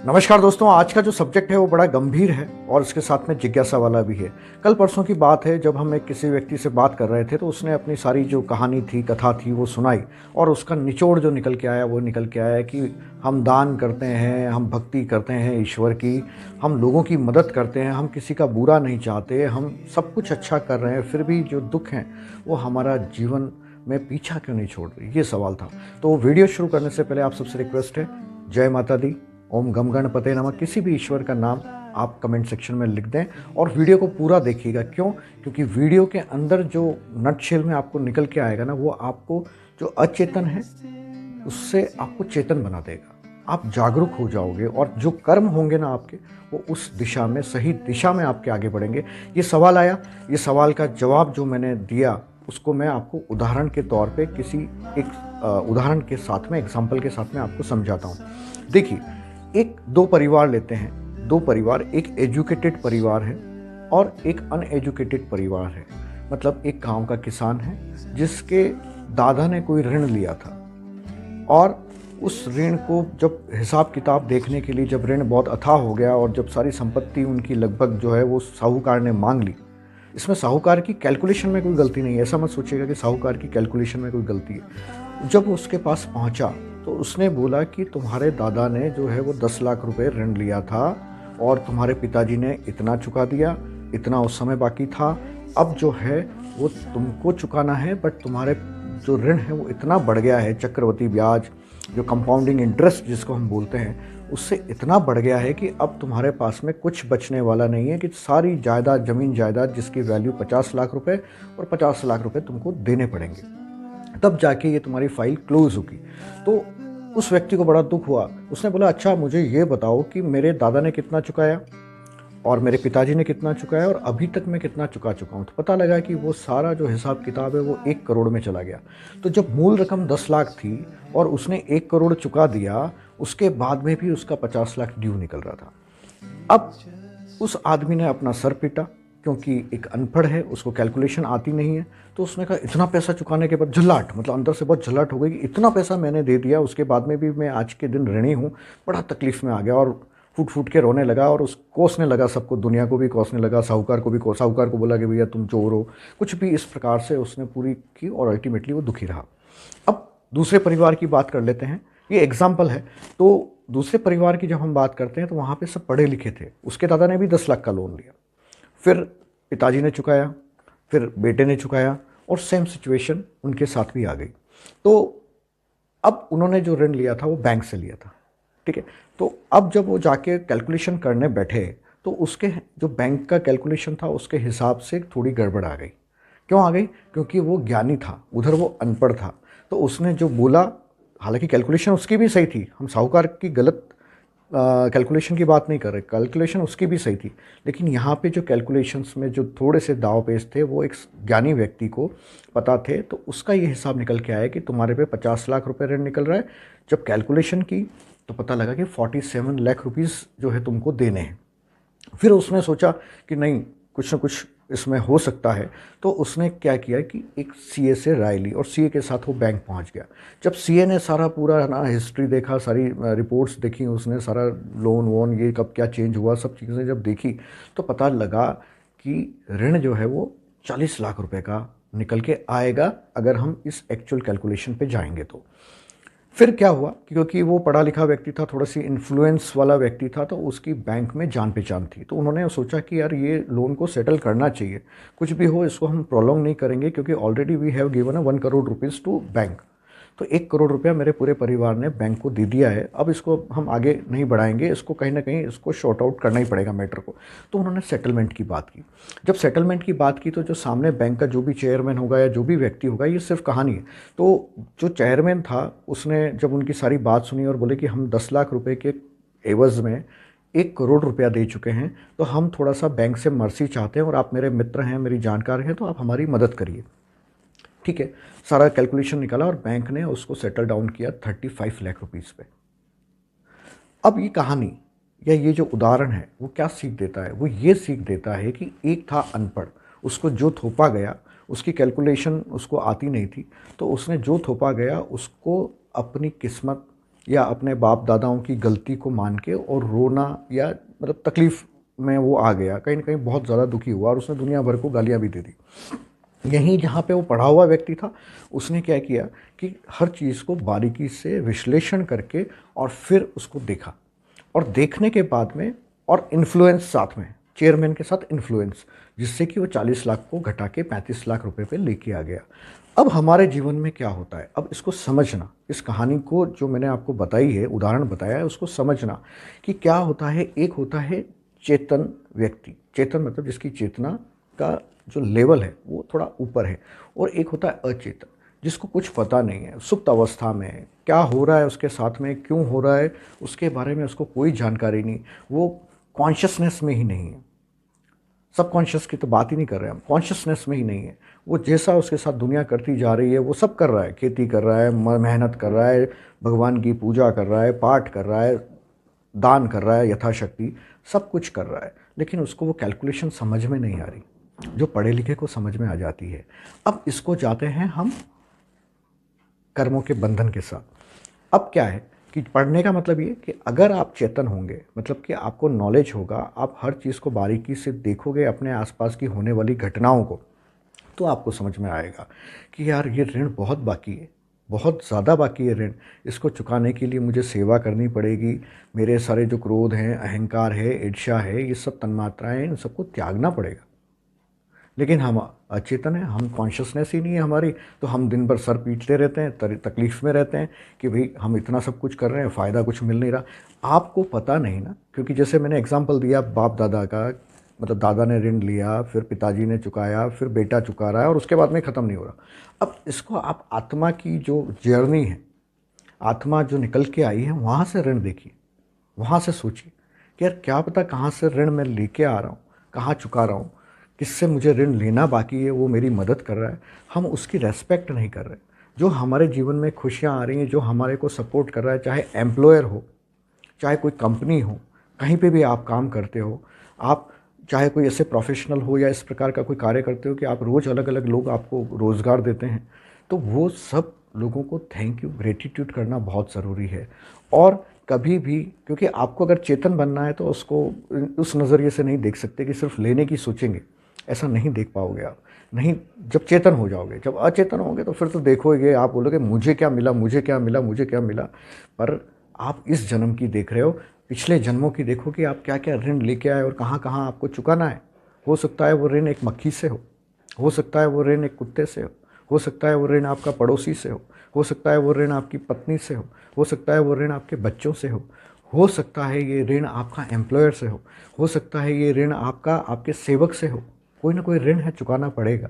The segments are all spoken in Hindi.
नमस्कार दोस्तों, आज का जो सब्जेक्ट है वो बड़ा गंभीर है और इसके साथ में जिज्ञासा वाला भी है। कल परसों की बात है, जब हम एक किसी व्यक्ति से बात कर रहे थे तो उसने अपनी सारी जो कहानी थी, कथा थी, वो सुनाई और उसका निचोड़ जो निकल के आया वो निकल के आया कि हम दान करते हैं, हम भक्ति करते हैं ईश्वर की, हम लोगों की मदद करते हैं, हम किसी का बुरा नहीं चाहते, हम सब कुछ अच्छा कर रहे हैं, फिर भी जो दुख हैं वो हमारा जीवन में पीछा क्यों नहीं छोड़ रही, ये सवाल था। तो वीडियो शुरू करने से पहले आप सबसे रिक्वेस्ट है, जय माता दी, ओम गम गणपते नमः, किसी भी ईश्वर का नाम आप कमेंट सेक्शन में लिख दें और वीडियो को पूरा देखिएगा। क्यों? क्योंकि वीडियो के अंदर जो नटशेल में आपको निकल के आएगा ना, वो आपको जो अचेतन है उससे आपको चेतन बना देगा। आप जागरूक हो जाओगे और जो कर्म होंगे ना आपके, वो उस दिशा में, सही दिशा में आपके आगे बढ़ेंगे। ये सवाल आया, ये सवाल का जवाब जो मैंने दिया उसको मैं आपको उदाहरण के तौर पे किसी एक उदाहरण के साथ में, एग्जाम्पल के साथ में आपको समझाता हूँ। देखिए, एक दो परिवार लेते हैं, दो परिवार, एक एजुकेटेड परिवार है और एक अनएजुकेटेड परिवार है। मतलब एक गांव का किसान है जिसके दादा ने कोई ऋण लिया था और उस ऋण को जब हिसाब किताब देखने के लिए, जब ऋण बहुत अथाह हो गया और जब सारी संपत्ति उनकी लगभग जो है वो साहूकार ने मांग ली। इसमें साहूकार की कैलकुलेशन में कोई गलती नहीं है, ऐसा मत सोचिएगा कि साहूकार की कैलकुलेशन में कोई गलती है। जब उसके पास पहुंचा तो उसने बोला कि तुम्हारे दादा ने जो है वो 10 लाख रुपए ऋण लिया था और तुम्हारे पिताजी ने इतना चुका दिया, इतना उस समय बाकी था, अब जो है वो तुमको चुकाना है, बट तुम्हारे जो ऋण है वो इतना बढ़ गया है, चक्रवृद्धि ब्याज, जो कंपाउंडिंग इंटरेस्ट जिसको हम बोलते हैं, उससे इतना बढ़ गया है कि अब तुम्हारे पास में कुछ बचने वाला नहीं है, कि सारी जायदाद, ज़मीन जायदाद जिसकी वैल्यू 50 लाख रुपए और 50 लाख रुपए तुमको देने पड़ेंगे, तब जाके ये तुम्हारी फाइल क्लोज होगी। तो उस व्यक्ति को बड़ा दुख हुआ। उसने बोला, अच्छा मुझे ये बताओ कि मेरे दादा ने कितना चुकाया और मेरे पिताजी ने कितना चुकाया और अभी तक मैं कितना चुका चुका हूँ। तो पता लगा कि वो सारा जो हिसाब किताब है वो 1 करोड़ में चला गया। तो जब मूल रकम 10 लाख थी और उसने 1 करोड़ चुका दिया, उसके बाद में भी उसका 50 लाख ड्यू निकल रहा था। अब उस आदमी ने अपना सर पीटा, क्योंकि एक अनपढ़ है, उसको कैलकुलेशन आती नहीं है। तो उसने कहा, इतना पैसा चुकाने के बाद झल्लाहट, मतलब अंदर से बहुत झल्लाहट हो गई कि इतना पैसा मैंने दे दिया, उसके बाद में भी मैं आज के दिन ऋणी हूँ। बड़ा तकलीफ में आ गया और फूट फूट के रोने लगा और उस कोसने लगा, सबको, दुनिया को भी कोसने लगा, साहूकार को भी साहूकार को बोला कि भैया तुम चोर हो, कुछ भी इस प्रकार से उसने पूरी की और अल्टीमेटली वो दुखी रहा। अब दूसरे परिवार की बात कर लेते हैं, ये एग्जाम्पल है। तो दूसरे परिवार की जब हम बात करते हैं तो वहाँ पे सब पढ़े लिखे थे। उसके दादा ने भी 10 लाख का लोन लिया, फिर पिताजी ने चुकाया, फिर बेटे ने चुकाया और सेम सिचुएशन उनके साथ भी आ गई। तो अब उन्होंने जो ऋण लिया था वो बैंक से लिया था, ठीक है। तो अब जब वो जाके कैलकुलेशन करने बैठे तो उसके जो बैंक का कैलकुलेशन था उसके हिसाब से थोड़ी गड़बड़ आ गई। क्यों आ गई? क्योंकि वो ज्ञानी था, उधर वो अनपढ़ था। तो उसने जो बोला, हालांकि कैलकुलेशन उसकी भी सही थी, हम साहूकार की गलत कैलकुलेशन की बात नहीं कर रहे, कैलकुलेशन उसकी भी सही थी, लेकिन यहाँ पे जो कैलकुलेशंस में जो थोड़े से दाव पेच थे वो एक ज्ञानी व्यक्ति को पता थे। तो उसका ये हिसाब निकल के आया कि तुम्हारे पे 50 लाख रुपए ऋण निकल रहा है। जब कैलकुलेशन की तो पता लगा कि 47 लाख रुपीज़ जो है तुमको देने हैं। फिर उसने सोचा कि नहीं, कुछ ना कुछ इसमें हो सकता है। तो उसने क्या किया कि एक सीए से राय ली और सीए के साथ वो बैंक पहुंच गया। जब सीए ने सारा पूरा ना हिस्ट्री देखा, सारी रिपोर्ट्स देखी, उसने सारा लोन वोन ये कब क्या चेंज हुआ, सब चीज़ें जब देखी तो पता लगा कि ऋण जो है वो 40 लाख रुपए का निकल के आएगा अगर हम इस एक्चुअल कैलकुलेशन पे जाएंगे तो। फिर क्या हुआ, क्योंकि वो पढ़ा लिखा व्यक्ति था, थोड़ा सी इन्फ्लुएंस वाला व्यक्ति था, तो उसकी बैंक में जान पहचान थी। तो उन्होंने सोचा कि यार ये लोन को सेटल करना चाहिए, कुछ भी हो इसको हम प्रोलॉन्ग नहीं करेंगे, क्योंकि already we have given 1 crore rupees to bank. तो 1 करोड़ रुपया मेरे पूरे परिवार ने बैंक को दे दिया है, अब इसको हम आगे नहीं बढ़ाएंगे, इसको कहीं ना कहीं इसको शॉर्ट आउट करना ही पड़ेगा मैटर को। तो उन्होंने सेटलमेंट की बात की। जब सेटलमेंट की बात की तो जो सामने बैंक का जो भी चेयरमैन होगा या जो भी व्यक्ति होगा, ये सिर्फ कहानी है। तो जो चेयरमैन था उसने जब उनकी सारी बात सुनी और बोले कि हम 10 लाख रुपए के एवज़ में 1 करोड़ रुपया दे चुके हैं, तो हम थोड़ा सा बैंक से मर्सी चाहते हैं और आप मेरे मित्र हैं, मेरी जानकार हैं, तो आप हमारी मदद करिए। ठीक है, सारा कैलकुलेशन निकाला और बैंक ने उसको सेटल डाउन किया 35 लाख रुपीज़ पे। अब ये कहानी या ये जो उदाहरण है वो क्या सीख देता है? वो ये सीख देता है कि एक था अनपढ़, उसको जो थोपा गया, उसकी कैलकुलेशन उसको आती नहीं थी, तो उसने जो थोपा गया उसको अपनी किस्मत, या अपने बाप दादाओं की गलती को मान के और रोना, या मतलब तकलीफ़ में वो आ गया, कहीं न कहीं बहुत ज़्यादा दुखी हुआ और उसने दुनिया भर को गालियाँ भी दे दी। यहीं जहाँ पे वो पढ़ा हुआ व्यक्ति था, उसने क्या किया कि हर चीज़ को बारीकी से विश्लेषण करके और फिर उसको देखा, और देखने के बाद में और इन्फ्लुएंस साथ में, चेयरमैन के साथ इन्फ्लुएंस, जिससे कि वो 40 लाख को घटा के 35 लाख रुपए पे लेके आ गया। अब हमारे जीवन में क्या होता है, अब इसको समझना, इस कहानी को जो मैंने आपको बताई है, उदाहरण बताया है, उसको समझना कि क्या होता है। एक होता है चेतन व्यक्ति, चेतन मतलब जिसकी चेतना का जो लेवल है वो थोड़ा ऊपर है, और एक होता है अचेतन, जिसको कुछ पता नहीं है, सुप्त अवस्था में है, क्या हो रहा है उसके साथ में, क्यों हो रहा है, उसके बारे में उसको कोई जानकारी नहीं, वो कॉन्शियसनेस में ही नहीं है। सबकॉन्शियस की तो बात ही नहीं कर रहे हम, कॉन्शियसनेस में ही नहीं है। वो जैसा उसके साथ दुनिया करती जा रही है वो सब कर रहा है, खेती कर रहा है, मेहनत कर रहा है, भगवान की पूजा कर रहा है, पाठ कर रहा है, दान कर रहा है यथाशक्ति, सब कुछ कर रहा है, लेकिन उसको वो कैलकुलेशन समझ में नहीं आ रही, जो पढ़े लिखे को समझ में आ जाती है। अब इसको जाते हैं हम कर्मों के बंधन के साथ। अब क्या है कि पढ़ने का मतलब ये कि अगर आप चेतन होंगे, मतलब कि आपको नॉलेज होगा, आप हर चीज़ को बारीकी से देखोगे, अपने आसपास की होने वाली घटनाओं को, तो आपको समझ में आएगा कि यार ये ऋण बहुत बाकी है, बहुत ज़्यादा बाकी है ऋण। इसको चुकाने के लिए मुझे सेवा करनी पड़ेगी, मेरे सारे जो क्रोध हैं, अहंकार है, ईर्ष्या है, ये सब तन्मात्राएँ हैं, इन सबको त्यागना पड़ेगा। लेकिन हम अचेतन हैं, हम कॉन्शियसनेस ही नहीं है हमारी, तो हम दिन भर सर पीटते रहते हैं, तकलीफ़ में रहते हैं कि भाई हम इतना सब कुछ कर रहे हैं, फ़ायदा कुछ मिल नहीं रहा। आपको पता नहीं ना, क्योंकि जैसे मैंने एग्जांपल दिया बाप दादा का, मतलब दादा ने ऋण लिया, फिर पिताजी ने चुकाया, फिर बेटा चुका रहा है, और उसके बाद में ख़त्म नहीं हो रहा। अब इसको आप आत्मा की जो जर्नी है, आत्मा जो निकल के आई है, वहाँ से ऋण देखिए, वहाँ से सोचिए कि यार क्या पता कहाँ से ऋण मैं लेके आ रहा हूँ, कहाँ चुका रहा हूँ, किससे मुझे ऋण लेना बाकी है, वो मेरी मदद कर रहा है, हम उसकी रेस्पेक्ट नहीं कर रहे। जो हमारे जीवन में खुशियाँ आ रही हैं, जो हमारे को सपोर्ट कर रहा है, चाहे एम्प्लॉयर हो, चाहे कोई कंपनी हो, कहीं पे भी आप काम करते हो, आप चाहे कोई ऐसे प्रोफेशनल हो या इस प्रकार का कोई कार्य करते हो कि आप रोज़ अलग अलग लोग आपको रोज़गार देते हैं, तो वो सब लोगों को थैंक यू, ग्रेटिट्यूड करना बहुत ज़रूरी है। और कभी भी, क्योंकि आपको अगर चेतन बनना है तो उसको उस नज़रिए से नहीं देख सकते कि सिर्फ लेने की सोचेंगे, ऐसा नहीं देख पाओगे आप। नहीं, जब चेतन हो जाओगे, जब अचेतन होगे तो फिर तो देखोगे, आप बोलोगे मुझे क्या मिला, मुझे क्या मिला, मुझे क्या मिला। पर आप इस जन्म की देख रहे हो, पिछले जन्मों की देखो कि आप क्या क्या ऋण लेके आए और कहाँ कहाँ आपको चुकाना है। हो सकता है वो ऋण एक मक्खी से हो सकता है वो ऋण एक कुत्ते से हो सकता है वो ऋण आपका पड़ोसी से हो सकता है वो ऋण आपकी पत्नी से हो सकता है वो ऋण आपके बच्चों से हो सकता है ये ऋण आपका एम्प्लॉयर से हो सकता है ये ऋण आपका आपके सेवक से हो। कोई ना कोई ऋण है, चुकाना पड़ेगा।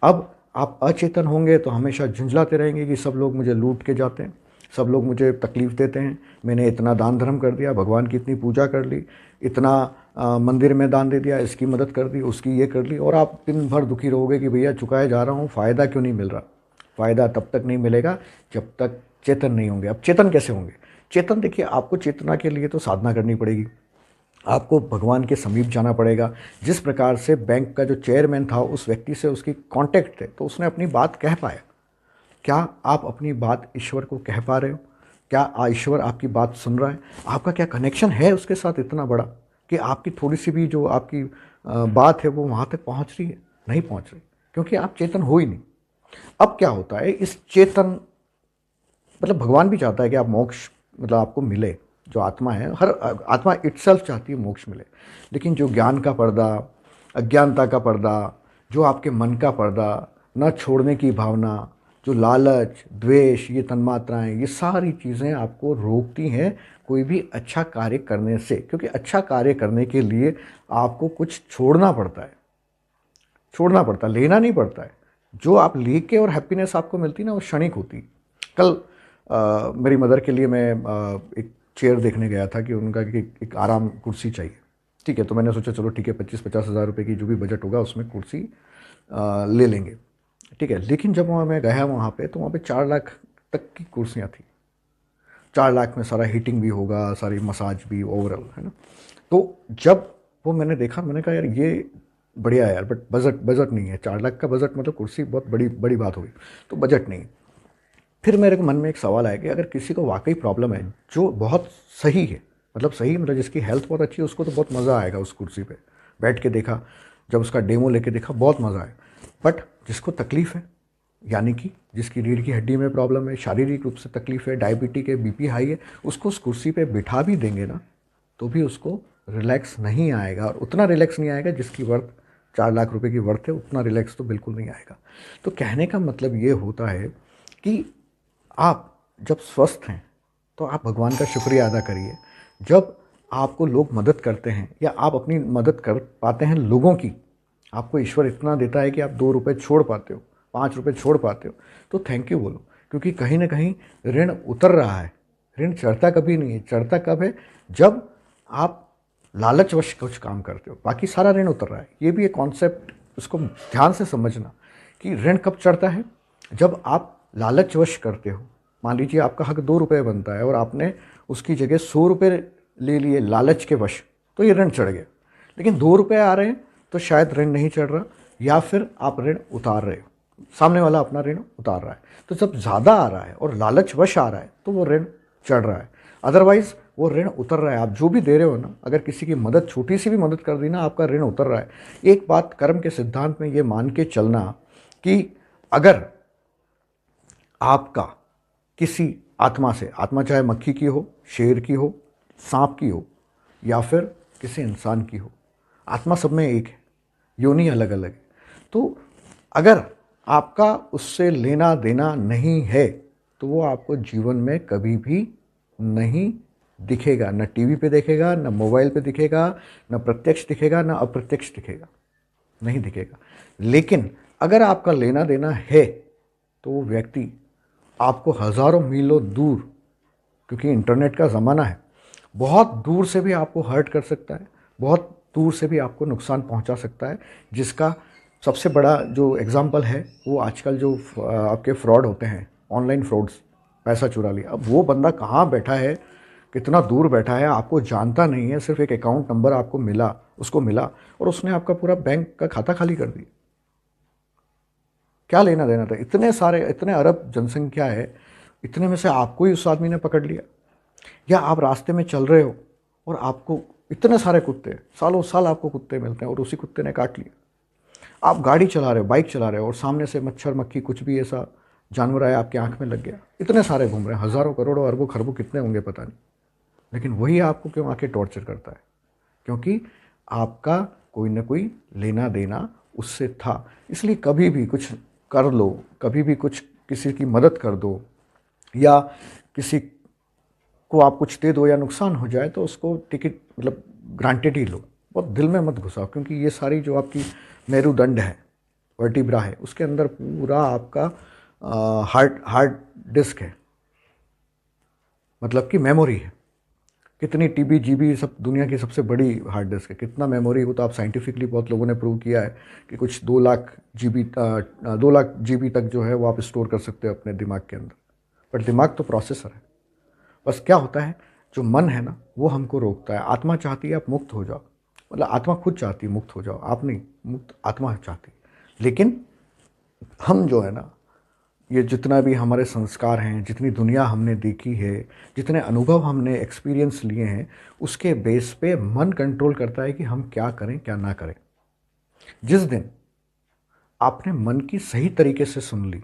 अब आप अचेतन होंगे तो हमेशा झुंझलाते रहेंगे कि सब लोग मुझे लूट के जाते हैं, सब लोग मुझे तकलीफ़ देते हैं, मैंने इतना दान धर्म कर दिया, भगवान की इतनी पूजा कर ली, इतना मंदिर में दान दे दिया, इसकी मदद कर दी, उसकी ये कर ली, और आप दिन भर दुखी रहोगे कि भैया चुकाए जा रहा हूँ, फ़ायदा क्यों नहीं मिल रहा। फ़ायदा तब तक नहीं मिलेगा जब तक चेतन नहीं होंगे। अब चेतन कैसे होंगे? चेतन देखिए, आपको चेतना के लिए तो साधना करनी पड़ेगी, आपको भगवान के समीप जाना पड़ेगा। जिस प्रकार से बैंक का जो चेयरमैन था, उस व्यक्ति से उसकी कांटेक्ट थे तो उसने अपनी बात कह पाया। क्या आप अपनी बात ईश्वर को कह पा रहे हो? क्या ईश्वर आपकी बात सुन रहा है? आपका क्या कनेक्शन है उसके साथ इतना बड़ा कि आपकी थोड़ी सी भी जो आपकी बात है वो वहाँ तक पहुँच रही है? नहीं पहुँच रही, क्योंकि आप चेतन हो ही नहीं। अब क्या होता है, इस चेतन, मतलब भगवान भी चाहता है कि आप मोक्ष, मतलब आपको मिले, जो आत्मा है, हर आत्मा इटसेल्फ चाहती है मोक्ष मिले। लेकिन जो ज्ञान का पर्दा, अज्ञानता का पर्दा, जो आपके मन का पर्दा, न छोड़ने की भावना, जो लालच, द्वेष, ये तन्मात्राएं, ये सारी चीज़ें आपको रोकती हैं कोई भी अच्छा कार्य करने से। क्योंकि अच्छा कार्य करने के लिए आपको कुछ छोड़ना पड़ता है, छोड़ना पड़ता है, लेना नहीं पड़ता है। जो आप लेके और हैप्पीनेस आपको मिलती है ना, वो क्षणिक होती है। कल मेरी मदर के लिए मैं एक चेयर देखने गया था कि उनका कि एक आराम कुर्सी चाहिए। ठीक है, तो मैंने सोचा चलो ठीक है, 25-50 हज़ार रुपये की जो भी बजट होगा उसमें कुर्सी ले लेंगे। ठीक है, लेकिन जब वहाँ मैं गया वहाँ पे, तो वहाँ पे 4 लाख तक की कुर्सियाँ थी। 4 लाख में सारा हीटिंग भी होगा, सारी मसाज भी ओवरऑल, है ना। तो जब वो मैंने देखा, मैंने कहा यार ये बढ़िया है यार, बट बजट बजट नहीं है। 4 लाख का बजट मतलब कुर्सी बहुत बड़ी बड़ी बात होगी, तो बजट नहीं। फिर मेरे को मन में एक सवाल आया कि अगर किसी को वाकई प्रॉब्लम है जो बहुत सही है, मतलब सही मतलब जिसकी हेल्थ बहुत अच्छी है, उसको तो बहुत मज़ा आएगा उस कुर्सी पे बैठ के देखा, जब उसका डेमो लेके देखा बहुत मज़ा आया। बट जिसको तकलीफ़ है, यानी कि जिसकी रीढ़ की हड्डी में प्रॉब्लम है, शारीरिक रूप से तकलीफ़ है, डायबिटी है, बीपी हाई है, उसको उस कुर्सी पे बिठा भी देंगे ना तो भी उसको रिलैक्स नहीं आएगा, और उतना रिलैक्स नहीं आएगा जिसकी वर्थ 4 लाख रुपए की वर्थ है, उतना रिलैक्स तो बिल्कुल नहीं आएगा। तो कहने का मतलब ये होता है कि आप जब स्वस्थ हैं तो आप भगवान का शुक्रिया अदा करिए। जब आपको लोग मदद करते हैं या आप अपनी मदद कर पाते हैं लोगों की, आपको ईश्वर इतना देता है कि आप 2 रुपये छोड़ पाते हो, 5 रुपये छोड़ पाते हो, तो थैंक यू बोलो, क्योंकि कहीं ना कहीं ऋण उतर रहा है। ऋण चढ़ता कभी नहीं है, चढ़ता कब है? जब आप लालचवश कुछ काम करते हो, बाकी सारा ऋण उतर रहा है। ये भी एक कॉन्सेप्ट, उसको ध्यान से समझना कि ऋण कब चढ़ता है। जब आप लालचवश करते हो, मान लीजिए आपका हक 2 रुपये बनता है और आपने उसकी जगह 100 रुपये ले लिए लालच के वश, तो ये ऋण चढ़ गया। लेकिन 2 रुपये आ रहे हैं तो शायद ऋण नहीं चढ़ रहा, या फिर आप ऋण उतार रहे हो, सामने वाला अपना ऋण उतार रहा है। तो जब ज़्यादा आ रहा है और लालचवश आ रहा है तो वो ऋण चढ़ रहा है, अदरवाइज़ वो ऋण उतर रहा है। आप जो भी दे रहे हो ना, अगर किसी की मदद, छोटी सी भी मदद कर दी ना, आपका ऋण उतर रहा है। एक बात कर्म के सिद्धांत में ये मान के चलना कि अगर आपका किसी आत्मा से, आत्मा चाहे मक्खी की हो, शेर की हो, सांप की हो, या फिर किसी इंसान की हो, आत्मा सब में एक है, योनि अलग अलग है। तो अगर आपका उससे लेना देना नहीं है तो वो आपको जीवन में कभी भी नहीं दिखेगा, न टीवी पे दिखेगा, न मोबाइल पे दिखेगा, न प्रत्यक्ष दिखेगा, न अप्रत्यक्ष दिखेगा, नहीं दिखेगा। लेकिन अगर आपका लेना देना है तो वो व्यक्ति आपको हज़ारों मीलों दूर, क्योंकि इंटरनेट का ज़माना है, बहुत दूर से भी आपको हर्ट कर सकता है, बहुत दूर से भी आपको नुकसान पहुंचा सकता है। जिसका सबसे बड़ा जो एग्जांपल है वो आजकल जो आपके फ्रॉड होते हैं, ऑनलाइन फ्रॉड्स, पैसा चुरा लिया। अब वो बंदा कहाँ बैठा है, कितना दूर बैठा है, आपको जानता नहीं है, सिर्फ एक अकाउंट नंबर आपको मिला, उसको मिला, और उसने आपका पूरा बैंक का खाता खाली कर दिया। क्या लेना देना था? इतने सारे, इतने अरब जनसंख्या है, इतने में से आपको ही उस आदमी ने पकड़ लिया। या आप रास्ते में चल रहे हो और आपको इतने सारे कुत्ते, सालों साल आपको कुत्ते मिलते हैं और उसी कुत्ते ने काट लिया। आप गाड़ी चला रहे हो, बाइक चला रहे हो, और सामने से मच्छर, मक्खी, कुछ भी ऐसा जानवर आया, आपकी आंख में लग गया। इतने सारे घूम रहे हैं, हज़ारों, करोड़ों, अरबों, खरबों कितने होंगे पता नहीं, लेकिन वही आपको क्यों आके टॉर्चर करता है? क्योंकि आपका कोई ना कोई लेना देना उससे था। इसलिए कभी भी कुछ कर लो, कभी भी कुछ किसी की मदद कर दो, या किसी को आप कुछ दे दो या नुकसान हो जाए तो उसको टिकट, मतलब ग्रांटेड ही लो, बहुत दिल में मत घुसाओ। क्योंकि ये सारी जो आपकी मेरुदंड है, वर्टिब्रा है, उसके अंदर पूरा आपका हार्ड डिस्क है, मतलब कि मेमोरी है। कितनी टीबी जीबी, सब दुनिया की सबसे बड़ी हार्ड डिस्क है। कितना मेमोरी हो तो आप साइंटिफिकली बहुत लोगों ने प्रूव किया है कि कुछ 2 लाख जीबी तक जो है वो आप स्टोर कर सकते हो अपने दिमाग के अंदर। बट दिमाग तो प्रोसेसर है। बस क्या होता है, जो मन है ना वो हमको रोकता है। आत्मा चाहती है आप मुक्त हो जाओ, मतलब आत्मा खुद चाहती है मुक्त हो जाओ, आप नहीं, मुक्त आत्मा चाहती है। लेकिन हम जो है ना, ये जितना भी हमारे संस्कार हैं, जितनी दुनिया हमने देखी है, जितने अनुभव हमने एक्सपीरियंस लिए हैं, उसके बेस पे मन कंट्रोल करता है कि हम क्या करें क्या ना करें। जिस दिन आपने मन की सही तरीके से सुन ली,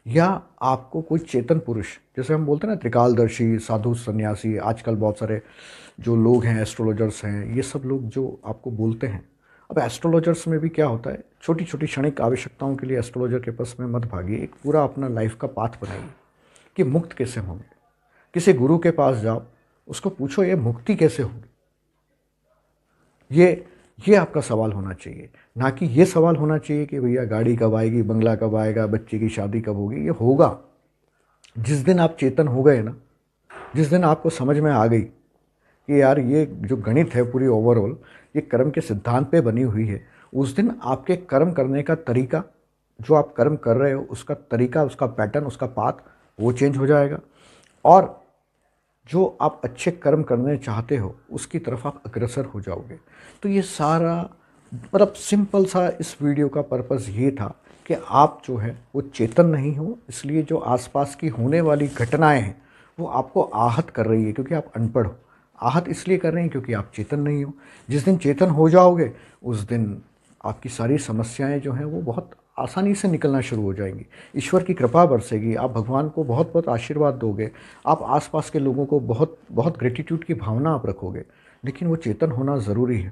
या आपको कोई चेतन पुरुष, जैसे हम बोलते हैं ना त्रिकालदर्शी, साधु, सन्यासी, आजकल बहुत सारे जो लोग हैं, एस्ट्रोलॉजर्स हैं, ये सब लोग जो आपको बोलते हैं। अब एस्ट्रोलॉजर्स में भी क्या होता है, छोटी छोटी क्षणिक आवश्यकताओं के लिए एस्ट्रोलॉजर के पास में मत भागिए। एक पूरा अपना लाइफ का पाथ बनाइए कि मुक्त कैसे होंगे। किसी गुरु के पास जाओ, उसको पूछो ये मुक्ति कैसे होगी। ये आपका सवाल होना चाहिए, ना कि ये सवाल होना चाहिए कि भैया गाड़ी कब आएगी, बंगला कब आएगा, बच्चे की शादी कब होगी। ये होगा जिस दिन आप चेतन हो गए ना, जिस दिन आपको समझ में आ गई कि यार ये जो गणित है पूरी ओवरऑल, ये कर्म के सिद्धांत पे बनी हुई है। उस दिन आपके कर्म करने का तरीका, जो आप कर्म कर रहे हो उसका तरीका, उसका पैटर्न, उसका पाथ, वो चेंज हो जाएगा। और जो आप अच्छे कर्म करने चाहते हो उसकी तरफ आप अग्रसर हो जाओगे। तो ये सारा, मतलब सिंपल सा इस वीडियो का पर्पस ये था कि आप जो है वो चेतन नहीं हो, इसलिए जो आसपास की होने वाली घटनाएं हैं वो आपको आहत कर रही है क्योंकि आप अनपढ़ हो। आहत इसलिए कर रहे हैं क्योंकि आप चेतन नहीं हो। जिस दिन चेतन हो जाओगे उस दिन आपकी सारी समस्याएं जो हैं वो बहुत आसानी से निकलना शुरू हो जाएंगी। ईश्वर की कृपा बरसेगी, आप भगवान को बहुत बहुत आशीर्वाद दोगे, आप आसपास के लोगों को बहुत बहुत ग्रेटिट्यूड की भावना आप रखोगे। लेकिन वो चेतन होना ज़रूरी है।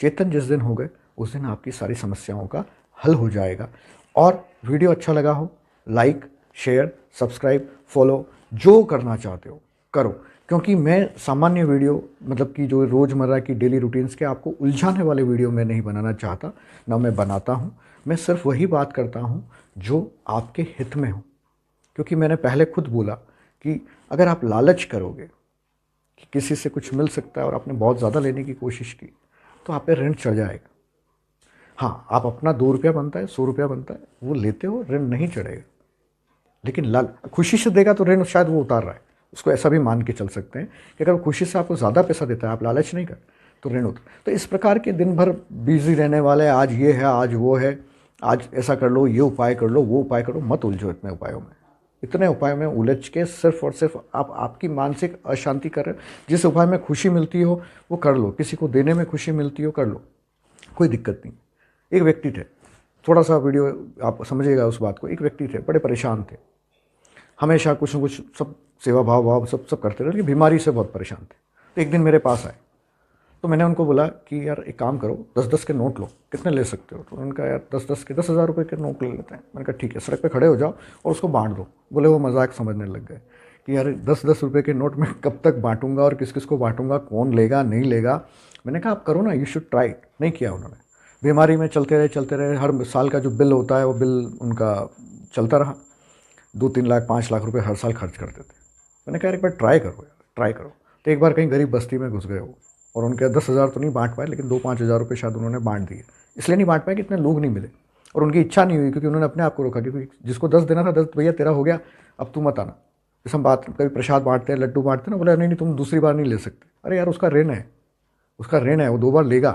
चेतन जिस दिन हो गए उस दिन आपकी सारी समस्याओं का हल हो जाएगा। और वीडियो अच्छा लगा हो, लाइक, शेयर, सब्सक्राइब, फॉलो जो करना चाहते हो करो, क्योंकि मैं सामान्य वीडियो मतलब कि जो रोज़मर्रा की डेली रूटीन्स के आपको उलझाने वाले वीडियो मैं नहीं बनाना चाहता, ना मैं बनाता हूँ। मैं सिर्फ वही बात करता हूँ जो आपके हित में हो। क्योंकि मैंने पहले खुद बोला कि अगर आप लालच करोगे कि किसी से कुछ मिल सकता है और आपने बहुत ज़्यादा लेने की कोशिश की तो आप पे ऋण चढ़ जाएगा। हाँ, आप अपना 2 रुपया बनता है, 100 रुपया बनता है, वो लेते हो, ऋण नहीं चढ़ेगा। लेकिन लाल खुशी से देगा तो ऋण शायद वो उतार रहा है। उसको ऐसा भी मान के चल सकते हैं कि अगर वो खुशी से आपको ज़्यादा पैसा देता है, आप लालच नहीं कर, तो ऋण उतार। तो इस प्रकार के दिन भर बिज़ी रहने वाले, आज ये है, आज वो है, आज ऐसा कर लो, ये उपाय कर लो, वो उपाय करो, मत उलझो इतने उपायों में। इतने उपाय में उलझ के सिर्फ और सिर्फ आप आपकी मानसिक अशांति कर रहे हो। जिस उपाय में खुशी मिलती हो वो कर लो, किसी को देने में खुशी मिलती हो कर लो, कोई दिक्कत नहीं। एक व्यक्ति थे, थोड़ा सा वीडियो आप समझिएगा उस बात को। एक व्यक्ति थे, बड़े परेशान थे, हमेशा कुछ न कुछ सब सेवा भाव भाव सब सब करते रहे, लेकिन बीमारी से बहुत परेशान थे। तो एक दिन मेरे पास आए, तो मैंने उनको बोला कि यार एक काम करो, 10-10 के नोट लो, कितने ले सकते हो? तो उन्होंने कहा यार 10,000 रुपये के नोट ले लेते हैं। मैंने कहा ठीक है, सड़क पे खड़े हो जाओ और उसको बांट दो। बोले वो मजाक समझने लग गए कि यार 10-10 रुपये के नोट मैं कब तक बांटूंगा और किस किस को बांटूंगा, कौन लेगा नहीं लेगा। मैंने कहा आप करो ना, यू शुड ट्राई। नहीं किया उन्होंने। बीमारी में चलते रहे, हर साल का जो बिल होता है वो बिल उनका चलता रहा। 2-3 लाख 5 लाख रुपए हर साल खर्च करते थे। मैंने कहा यार एक बार ट्राई करो, यार ट्राई करो। तो एक बार कहीं गरीब बस्ती में घुस गए वो, और उनके 10,000 तो नहीं बांट पाए, लेकिन 2-5 हज़ार रुपये शायद उन्होंने बांट दिए। इसलिए नहीं बांट पाए कि इतने लोग नहीं मिले, और उनकी इच्छा नहीं हुई, क्योंकि उन्होंने अपने आप को रोका, क्योंकि जिसको 10 देना था, 10 भैया तेरा हो गया, अब तू मत आना। जैसे हम बात कभी प्रसाद बांटते हैं, लड्डू बांटते हैं ना, बोले नहीं नहीं तुम दूसरी बार नहीं ले सकते। अरे यार उसका ऋण है, उसका ऋण है, वो 2 बार लेगा,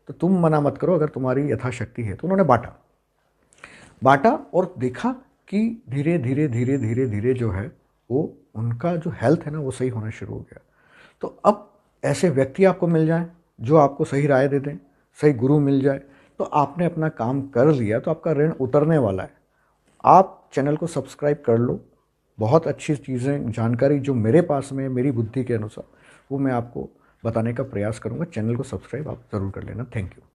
तो तुम मना मत करो अगर तुम्हारी यथाशक्ति है। तो उन्होंने बांटा बांटा और देखा कि धीरे धीरे धीरे धीरे धीरे जो है वो उनका जो हेल्थ है ना वो सही होना शुरू हो गया। तो अब ऐसे व्यक्ति आपको मिल जाएं जो आपको सही राय दे दें, सही गुरु मिल जाए, तो आपने अपना काम कर लिया, तो आपका ऋण उतरने वाला है। आप चैनल को सब्सक्राइब कर लो। बहुत अच्छी चीज़ें, जानकारी जो मेरे पास में है, मेरी बुद्धि के अनुसार, वो मैं आपको बताने का प्रयास करूँगा। चैनल को सब्सक्राइब आप ज़रूर कर लेना। Thank you.